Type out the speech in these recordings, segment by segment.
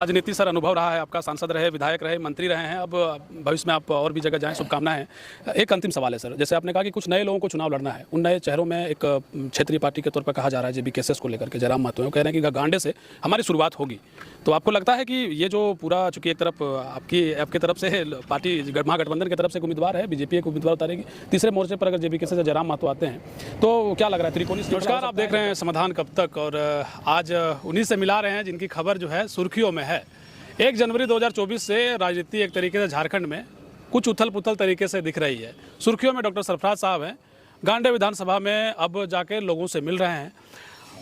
राजनीति सर अनुभव रहा है आपका, सांसद रहे, विधायक रहे, मंत्री रहे हैं, अब भविष्य में आप और भी जगह जाएं, शुभकामनाएं हैं। एक अंतिम सवाल है सर, जैसे आपने कहा कि कुछ नए लोगों को चुनाव लड़ना है, उन नए चेहरों में एक क्षेत्रीय पार्टी के तौर पर कहा जा रहा है जेबी केसेस को लेकर के जयराम महतो कह रहे हैं कि गांडे से हमारी शुरुआत होगी। तो आपको लगता है कि ये जो पूरा, चूंकि एक तरफ आपकी तरफ से पार्टी महागठबंधन की तरफ से उम्मीदवार है, बीजेपी एक उम्मीदवार उतारेगी, तीसरे मोर्चे पर अगर जेबी केसेस जयराम महतो आते हैं तो क्या लग रहा है त्रिकोणीय? नमस्कार, आप देख रहे हैं समाधान कब तक, और आज उन्हीं से मिला रहे हैं जिनकी खबर जो है सुर्खियों में है। 1 जनवरी 2024 से राजनीति एक तरीके से झारखंड में कुछ उथल पुथल तरीके से दिख रही है। सुर्खियों में डॉक्टर सरफराज साहब हैं, गांडे विधानसभा में अब जाके लोगों से मिल रहे हैं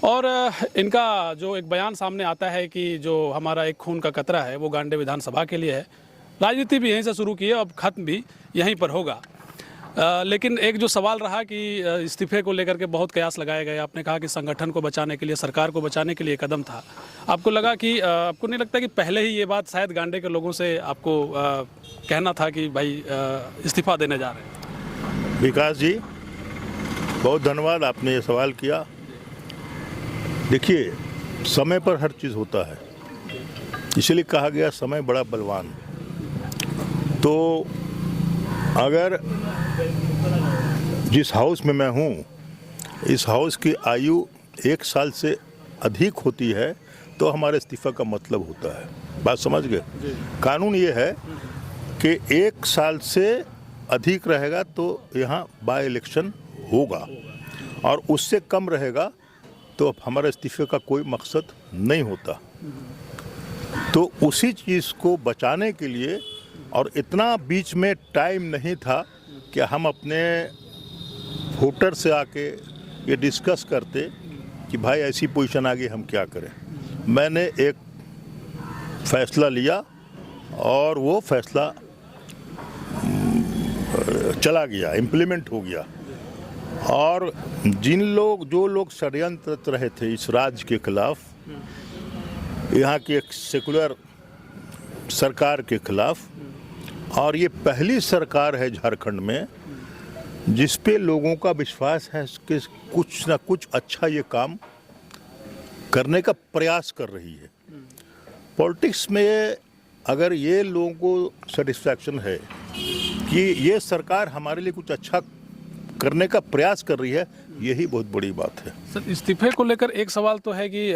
और इनका जो एक बयान सामने आता है कि जो हमारा एक खून का कतरा है वो गांडे विधानसभा के लिए है। राजनीति भी यहीं से शुरू की है, अब खत्म भी यहीं पर होगा। लेकिन एक जो सवाल रहा कि इस्तीफे को लेकर के बहुत कयास लगाए गए। आपने कहा कि संगठन को बचाने के लिए, सरकार को बचाने के लिए कदम था। आपको लगा कि आपको नहीं लगता कि पहले ही ये बात शायद गांडे के लोगों से आपको कहना था कि भाई इस्तीफा देने जा रहे हैं? विकास जी, बहुत धन्यवाद, आपने ये सवाल किया। देखिए, समय पर हर चीज़ होता है, इसलिए कहा गया समय बड़ा बलवान। तो अगर जिस हाउस में मैं हूँ, इस हाउस की आयु 1 साल से अधिक होती है तो हमारे इस्तीफा का मतलब होता है। बात समझ गए? कानून ये है कि 1 साल से अधिक रहेगा तो यहाँ बाय इलेक्शन होगा, और उससे कम रहेगा तो हमारे इस्तीफे का कोई मकसद नहीं होता। तो उसी चीज़ को बचाने के लिए, और इतना बीच में टाइम नहीं था कि हम अपने वोटर से आके ये डिस्कस करते कि भाई ऐसी पोजीशन आ गई, हम क्या करें। मैंने एक फैसला लिया और वो फैसला चला गया, इम्प्लीमेंट हो गया। और जो लोग षड्यंत्र रहे थे इस राज्य के खिलाफ, यहाँ की एक सेकुलर सरकार के खिलाफ, और ये पहली सरकार है झारखंड में जिस पे लोगों का विश्वास है कि कुछ ना कुछ अच्छा ये काम करने का प्रयास कर रही है। पॉलिटिक्स में अगर ये लोगों को सेटिस्फैक्शन है कि ये सरकार हमारे लिए कुछ अच्छा करने का प्रयास कर रही है, यही बहुत बड़ी बात है। सर, इस्तीफे को लेकर एक सवाल तो है कि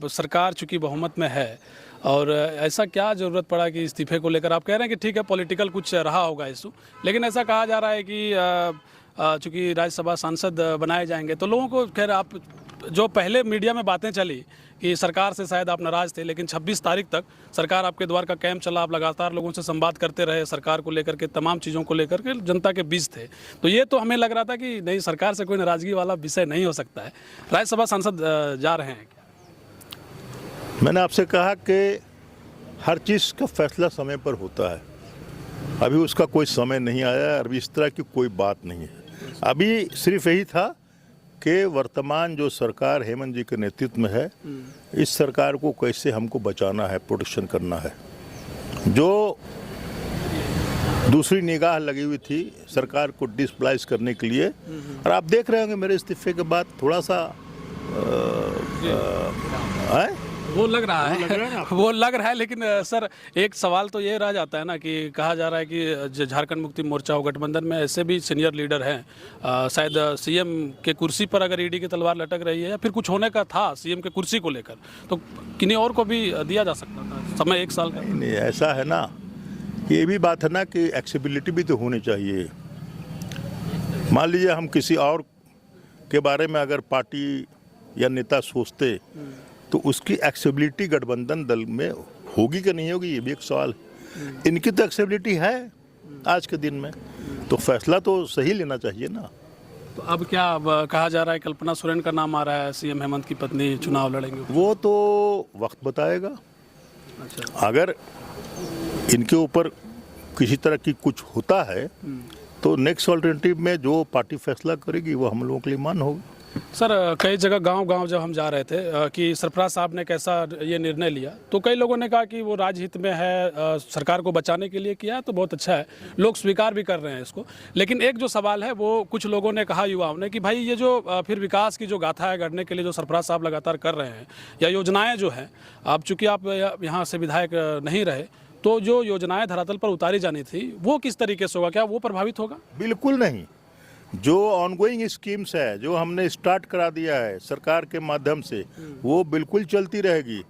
सरकार चूंकि बहुमत में है, और ऐसा क्या ज़रूरत पड़ा कि इस्तीफे को लेकर आप कह रहे हैं कि ठीक है पॉलिटिकल कुछ रहा होगा इशू, लेकिन ऐसा कहा जा रहा है कि चूंकि राज्यसभा सांसद बनाए जाएंगे तो लोगों को, खैर आप जो पहले मीडिया में बातें चली कि सरकार से शायद आप नाराज़ थे, लेकिन 26 तारीख तक सरकार आपके द्वार का कैंप चला, आप लगातार लोगों से संवाद करते रहे, सरकार को लेकर के, तमाम चीज़ों को लेकर के जनता के बीच थे। तो ये तो हमें लग रहा था कि नहीं, सरकार से कोई नाराज़गी वाला विषय नहीं हो सकता है। राज्यसभा सांसद जा रहे हैं क्या? मैंने आपसे कहा कि हर चीज़ का फैसला समय पर होता है। अभी उसका कोई समय नहीं आया, अभी इस तरह की कोई बात नहीं है। अभी सिर्फ यही था कि वर्तमान जो सरकार हेमंत जी के नेतृत्व में है, इस सरकार को कैसे हमको बचाना है, प्रोटेक्शन करना है। जो दूसरी निगाह लगी हुई थी सरकार को डिस्प्लेस करने के लिए, और आप देख रहे होंगे मेरे इस्तीफे के बाद थोड़ा सा वो लग रहा है वो लग रहा है। लेकिन सर, एक सवाल तो ये रह जाता है ना कि कहा जा रहा है कि झारखंड मुक्ति मोर्चा हो, गठबंधन में ऐसे भी सीनियर लीडर हैं, शायद सीएम के कुर्सी पर अगर ईडी की तलवार लटक रही है या फिर कुछ होने का था सीएम के कुर्सी को लेकर, तो किन्हीं और को भी दिया जा सकता था समय 1 साल का। नहीं, ऐसा है ना, ये भी बात है ना कि एक्सेबिलिटी भी तो होनी चाहिए। मान लीजिए हम किसी और के बारे में अगर पार्टी या नेता सोचते तो उसकी एक्सेबिलिटी गठबंधन दल में होगी कि नहीं होगी, ये भी एक सवाल है। इनकी तो एक्सेबिलिटी है आज के दिन में, तो फैसला तो सही लेना चाहिए ना। तो अब क्या कहा जा रहा है, कल्पना सोरेन का नाम आ रहा है, सीएम हेमंत की पत्नी चुनाव लड़ेंगे? वो तो वक्त बताएगा। अच्छा, अगर इनके ऊपर किसी तरह की कुछ होता है तो नेक्स्ट ऑल्टरनेटिव में जो पार्टी फैसला करेगी वो हम लोगों के लिए मान होगा। सर कई जगह गांव-गांव जब हम जा रहे थे कि सरफराज साहब ने कैसा ये निर्णय लिया, तो कई लोगों ने कहा कि वो राजहित में है, सरकार को बचाने के लिए किया है, तो बहुत अच्छा है, लोग स्वीकार भी कर रहे हैं इसको। लेकिन एक जो सवाल है वो कुछ लोगों ने कहा, युवाओं ने, कि भाई ये जो फिर विकास की जो गाथा है गढ़ने के लिए जो सरफराज साहब लगातार कर रहे हैं, या योजनाएँ जो हैं, अब चूँकि आप यहाँ से विधायक नहीं रहे, तो जो योजनाएँ धरातल पर उतारी जानी थी वो किस तरीके से होगा, क्या वो प्रभावित होगा? बिल्कुल नहीं। जो ऑनगोइंग स्कीम्स है, जो हमने स्टार्ट करा दिया है सरकार के माध्यम से, वो बिल्कुल चलती रहेगी।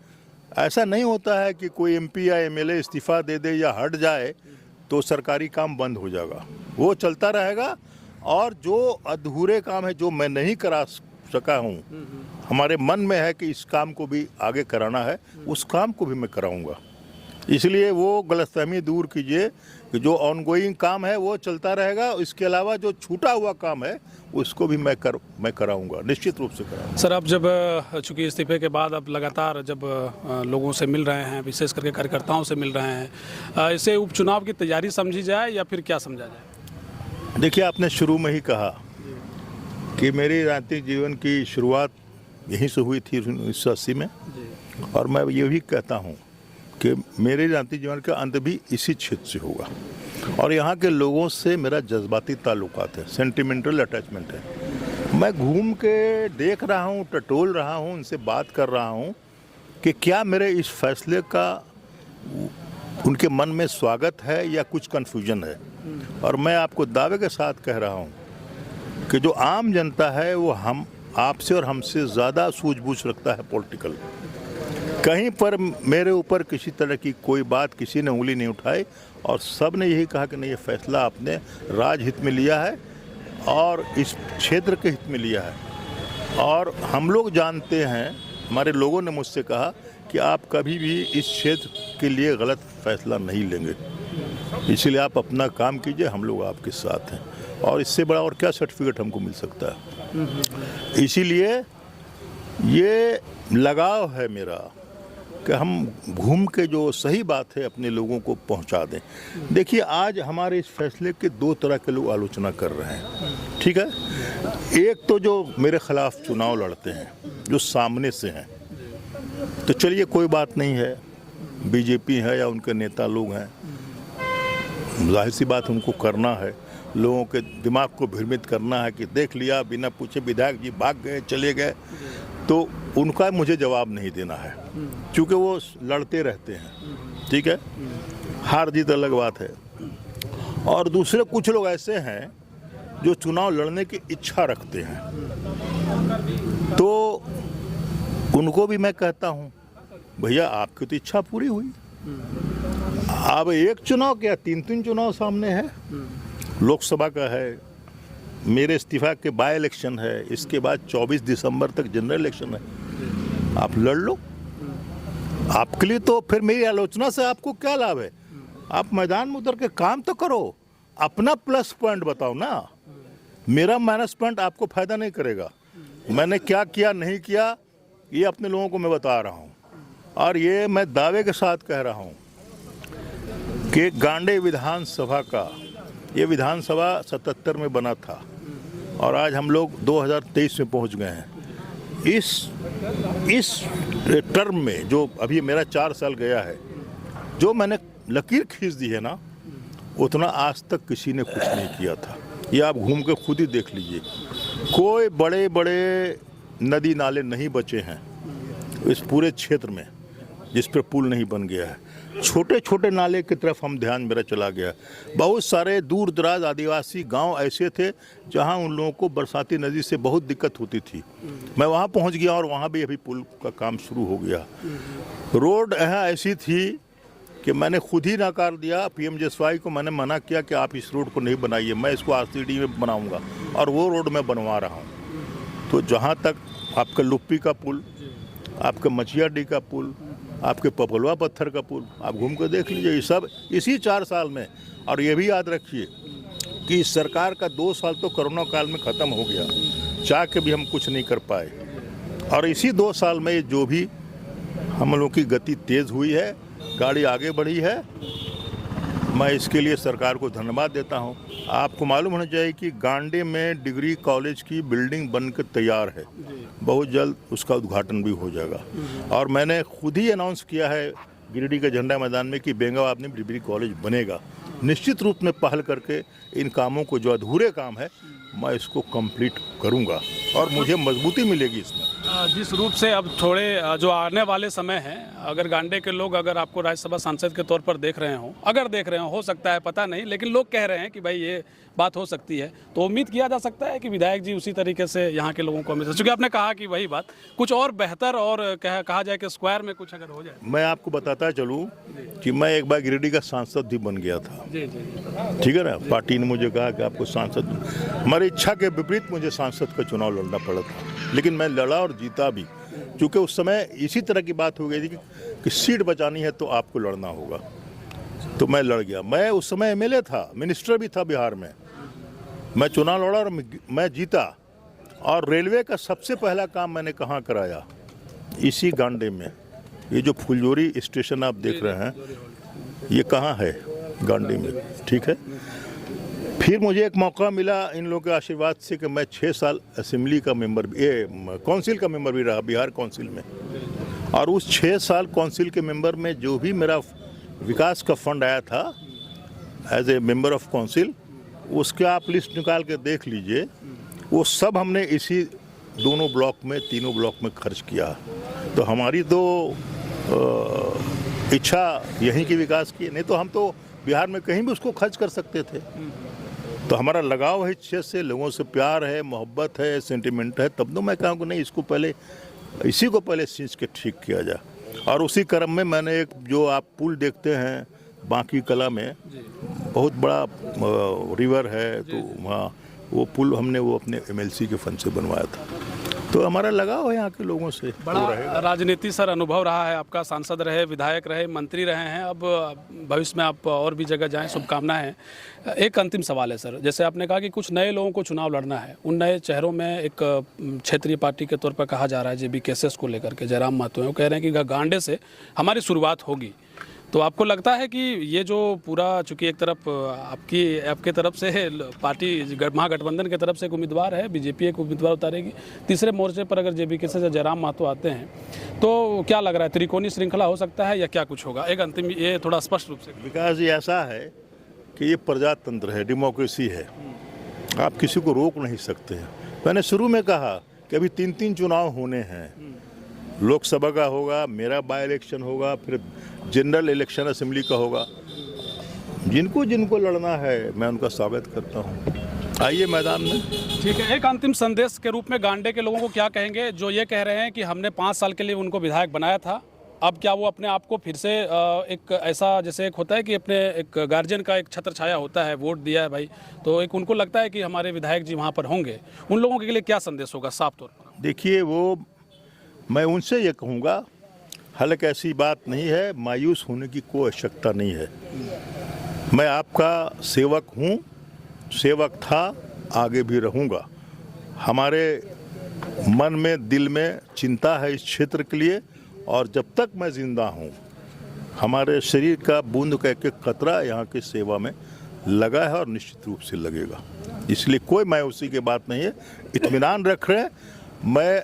ऐसा नहीं होता है कि कोई एमपी या एमएलए इस्तीफा दे दे या हट जाए तो सरकारी काम बंद हो जाएगा, वो चलता रहेगा। और जो अधूरे काम है, जो मैं नहीं करा सका हूँ, हमारे मन में है कि इस काम को भी आगे कराना है, उस काम को भी मैं कराऊंगा। इसलिए वो गलतफहमी दूर कीजिए कि जो ऑनगोइंग काम है वो चलता रहेगा, इसके अलावा जो छूटा हुआ काम है उसको भी मैं कराऊंगा, निश्चित रूप से कराऊंगा। सर, आप जब चूँकि इस्तीफे के बाद अब लगातार जब लोगों से मिल रहे हैं, विशेष करके कार्यकर्ताओं से मिल रहे हैं, इसे उपचुनाव की तैयारी समझी जाए या फिर क्या समझा जाए? देखिए, आपने शुरू में ही कहा कि मेरी राजनीतिक जीवन की शुरुआत यहीं से हुई थी 1980 में, और मैं ये भी कहता हूँ कि मेरे राजनीतिक जीवन का अंत भी इसी क्षेत्र से होगा। और यहाँ के लोगों से मेरा जज्बाती ताल्लुकात है, सेंटिमेंटल अटैचमेंट है। मैं घूम के देख रहा हूँ, टटोल रहा हूँ, उनसे बात कर रहा हूँ कि क्या मेरे इस फैसले का उनके मन में स्वागत है या कुछ कन्फ्यूजन है। और मैं आपको दावे के साथ कह रहा हूँ कि जो आम जनता है वो हम आपसे और हमसे ज़्यादा सूझबूझ रखता है पॉलिटिकल। कहीं पर मेरे ऊपर किसी तरह की कोई बात किसी ने उंगली नहीं उठाई, और सब ने यही कहा कि नहीं, ये फैसला आपने राजहित में लिया है और इस क्षेत्र के हित में लिया है। और हम लोग जानते हैं, हमारे लोगों ने मुझसे कहा कि आप कभी भी इस क्षेत्र के लिए गलत फैसला नहीं लेंगे, इसलिए आप अपना काम कीजिए, हम लोग आपके साथ हैं। और इससे बड़ा और क्या सर्टिफिकेट हमको मिल सकता है। इसीलिए ये लगाव है मेरा कि हम घूम के जो सही बात है अपने लोगों को पहुंचा दें। देखिए, आज हमारे इस फैसले के दो तरह के लोग आलोचना कर रहे हैं, ठीक है। एक तो जो मेरे खिलाफ चुनाव लड़ते हैं, जो सामने से हैं, तो चलिए कोई बात नहीं है, बीजेपी है या उनके नेता लोग हैं, जाहिर सी बात उनको करना है, लोगों के दिमाग को भ्रमित करना है कि देख लिया, बिना पूछे विधायक जी भाग गए, चले गए। तो उनका मुझे जवाब नहीं देना है, क्योंकि वो लड़ते रहते हैं, ठीक है, हार जीत अलग बात है। और दूसरे कुछ लोग ऐसे हैं जो चुनाव लड़ने की इच्छा रखते हैं, तो उनको भी मैं कहता हूँ, भैया आपकी तो इच्छा पूरी हुई, अब एक चुनाव क्या, 3 चुनाव सामने है, लोकसभा का है, मेरे इस्तीफा के बाय इलेक्शन है, इसके बाद 24 दिसंबर तक जनरल इलेक्शन है, आप लड़ लो। आपके लिए तो फिर मेरी आलोचना से आपको क्या लाभ है? आप मैदान में उतर के काम तो करो, अपना प्लस पॉइंट बताओ ना। मेरा माइनस पॉइंट आपको फायदा नहीं करेगा। मैंने क्या किया नहीं किया ये अपने लोगों को मैं बता रहा हूँ, और ये मैं दावे के साथ कह रहा हूँ कि गांडे विधानसभा का, ये विधानसभा 77 में बना था और आज हम लोग 2023 में पहुंच गए हैं। इस टर्म में जो अभी मेरा 4 साल गया है, जो मैंने लकीर खींच दी है ना, उतना आज तक किसी ने कुछ नहीं किया था। ये आप घूम के खुद ही देख लीजिए, कोई बड़े बड़े नदी नाले नहीं बचे हैं इस पूरे क्षेत्र में जिस पर पुल नहीं बन गया है। छोटे छोटे नाले की तरफ हम ध्यान मेरा चला गया। बहुत सारे दूर दराज आदिवासी गांव ऐसे थे जहां उन लोगों को बरसाती नदी से बहुत दिक्कत होती थी। मैं वहां पहुंच गया और वहां भी अभी पुल का काम शुरू हो गया। रोड यहाँ ऐसी थी कि मैंने खुद ही नकार दिया, पीएम जसवाई को मैंने मना किया कि आप इस रोड को नहीं बनाइए, मैं इसको आरसीडी में बनाऊँगा, और वो रोड मैं बनवा रहा हूँ। तो जहाँ तक आपका लुप्पी का पुल, आपका मचियाडी का पुल, आपके पपलवा पत्थर का पुल, आप घूम कर देख लीजिए, ये सब इसी 4 साल में। और ये भी याद रखिए कि इस सरकार का 2 साल तो कोरोना काल में ख़त्म हो गया, चाह के भी हम कुछ नहीं कर पाए। और इसी 2 साल में जो भी हम लोगों की गति तेज़ हुई है, गाड़ी आगे बढ़ी है, मैं इसके लिए सरकार को धन्यवाद देता हूं। आपको मालूम होना चाहिए कि गांडे में डिग्री कॉलेज की बिल्डिंग बनकर तैयार है, बहुत जल्द उसका उद्घाटन भी हो जाएगा। और मैंने खुद ही अनाउंस किया है गिरिडीह के झंडा मैदान में कि बेंगाबाद में डिग्री कॉलेज बनेगा। निश्चित रूप में पहल करके इन कामों को, जो अधूरे काम है, मैं इसको कंप्लीट करूंगा और मुझे मजबूती मिलेगी इसमें। जिस रूप से अब थोड़े जो आने वाले समय हैं, अगर गांडे के लोग अगर आपको राज्यसभा सांसद के तौर पर देख रहे हो सकता है, पता नहीं, लेकिन लोग कह रहे हैं कि भाई ये बात हो सकती है, तो उम्मीद किया जा सकता है कि विधायक जी उसी तरीके से यहाँ के लोगों को हमेशा, क्योंकि आपने कहा कि वही बात कुछ और बेहतर और कहा जाए कि स्क्वायर में कुछ अगर हो जाए। मैं आपको बताता चलूँ कि मैं एक बार गिरिडीह का सांसद भी बन गया था। जी जी, ठीक है ना, पार्टी ने मुझे कहा कि आपको सांसद, हमारी इच्छा के विपरीत मुझे सांसद का चुनाव लड़ना पड़ा था, लेकिन मैं लड़ा और जीता भी, क्योंकि उस समय इसी तरह की बात हो गई थी कि सीट बचानी है तो आपको लड़ना होगा, तो मैं लड़ गया। मैं उस समय एमएलए था, मिनिस्टर भी था बिहार में, मैं चुनाव लड़ा और मैं जीता। और रेलवे का सबसे पहला काम मैंने कहाँ कराया, इसी गांडे में। ये जो फुलझोरी स्टेशन आप देख रहे हैं, ये कहाँ है, गांडे में, ठीक है। फिर मुझे एक मौका मिला इन लोगों के आशीर्वाद से कि मैं 6 साल असेंबली का मेंबर, काउंसिल का मेंबर भी रहा, बिहार काउंसिल में। और उस 6 साल काउंसिल के मेंबर में जो भी मेरा विकास का फंड आया था as a member of council, उसके आप लिस्ट निकाल के देख लीजिए, वो सब हमने इसी दोनों ब्लॉक में, तीनों ब्लॉक में खर्च किया। तो हमारी तो इच्छा यहीं की विकास की, नहीं तो हम तो बिहार में कहीं भी उसको खर्च कर सकते थे। तो हमारा लगाव है इस क्षेत्र से, लोगों से प्यार है, मोहब्बत है, सेंटिमेंट है, तब तो मैं कहूँगा नहीं, इसको पहले, इसी को पहले सींच के ठीक किया जाए। और उसी क्रम में मैंने एक, जो आप पुल देखते हैं बांकी कला में, बहुत बड़ा रिवर है, तो वहाँ वो पुल हमने वो अपने एमएलसी के फंड से बनवाया था। तो हमारा लगाव है यहाँ के लोगों से। बड़ा राजनीति सर अनुभव रहा है आपका, सांसद रहे, विधायक रहे, मंत्री रहे हैं, अब भविष्य में आप और भी जगह जाएं, शुभकामनाएं हैं। एक अंतिम सवाल है सर, जैसे आपने कहा कि कुछ नए लोगों को चुनाव लड़ना है, उन नए चेहरों में एक क्षेत्रीय पार्टी के तौर पर कहा जा रहा है जेबी केसेस को लेकर के, जयराम महतो हैं, वो कह रहे हैं कि गांडे से हमारी शुरुआत होगी। तो आपको लगता है कि ये जो पूरा, चूंकि एक तरफ आपके तरफ से पार्टी महागठबंधन की तरफ से एक उम्मीदवार है, बीजेपी एक उम्मीदवार उतारेगी, तीसरे मोर्चे पर अगर जेबी केसेस या जयराम महतो आते हैं, तो क्या लग रहा है, त्रिकोणीय श्रृंखला हो सकता है या क्या कुछ होगा? एक अंतिम, ये थोड़ा स्पष्ट रूप से। विकास जी, ऐसा है कि ये प्रजातंत्र है, डेमोक्रेसी है, आप किसी को रोक नहीं सकते हैं। मैंने शुरू में कहा कि अभी 3 चुनाव होने हैं, लोकसभा का होगा, मेरा बाय इलेक्शन होगा, फिर जनरल इलेक्शन असेंबली का होगा। जिनको लड़ना है मैं उनका स्वागत करता हूँ, आइए मैदान में। ठीक है, एक अंतिम संदेश के रूप में गांडे के लोगों को क्या कहेंगे जो ये कह रहे हैं कि हमने 5 साल के लिए उनको विधायक बनाया था, अब क्या वो अपने आप को फिर से एक ऐसा, जैसे एक होता है कि अपने एक गार्जियन का एक छत्र छाया होता है, वोट दिया है भाई, तो एक उनको लगता है कि हमारे विधायक जी वहाँ पर होंगे, उन लोगों के लिए क्या संदेश होगा साफ तौर पर? देखिए, वो मैं उनसे ये कहूँगा, हालांकि ऐसी बात नहीं है, मायूस होने की कोई आवश्यकता नहीं है। मैं आपका सेवक हूँ, सेवक था, आगे भी रहूँगा। हमारे मन में, दिल में चिंता है इस क्षेत्र के लिए, और जब तक मैं जिंदा हूँ, हमारे शरीर का बूंद का एक कतरा यहाँ की सेवा में लगा है और निश्चित रूप से लगेगा। इसलिए कोई मायूसी की बात नहीं है, इत्मीनान रख रहे हैं। मैं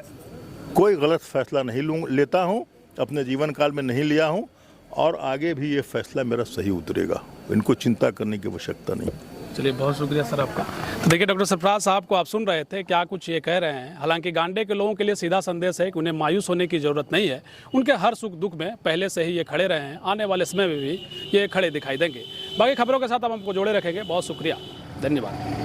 कोई गलत फैसला नहीं लेता हूँ, अपने जीवन काल में नहीं लिया हूँ, और आगे भी ये फैसला मेरा सही उतरेगा, इनको चिंता करने की आवश्यकता नहीं। चलिए, बहुत शुक्रिया सर आपका। तो देखिए, डॉक्टर सरफराज साहब को आप सुन रहे थे, क्या कुछ ये कह रहे हैं। हालांकि गांडे के लोगों के लिए सीधा संदेश है कि उन्हें मायूस होने की ज़रूरत नहीं है, उनके हर सुख दुख में पहले से ही ये खड़े रहे हैं, आने वाले समय में भी ये खड़े दिखाई देंगे। बाकी खबरों के साथ हम आपको जोड़े रखेंगे। बहुत शुक्रिया, धन्यवाद।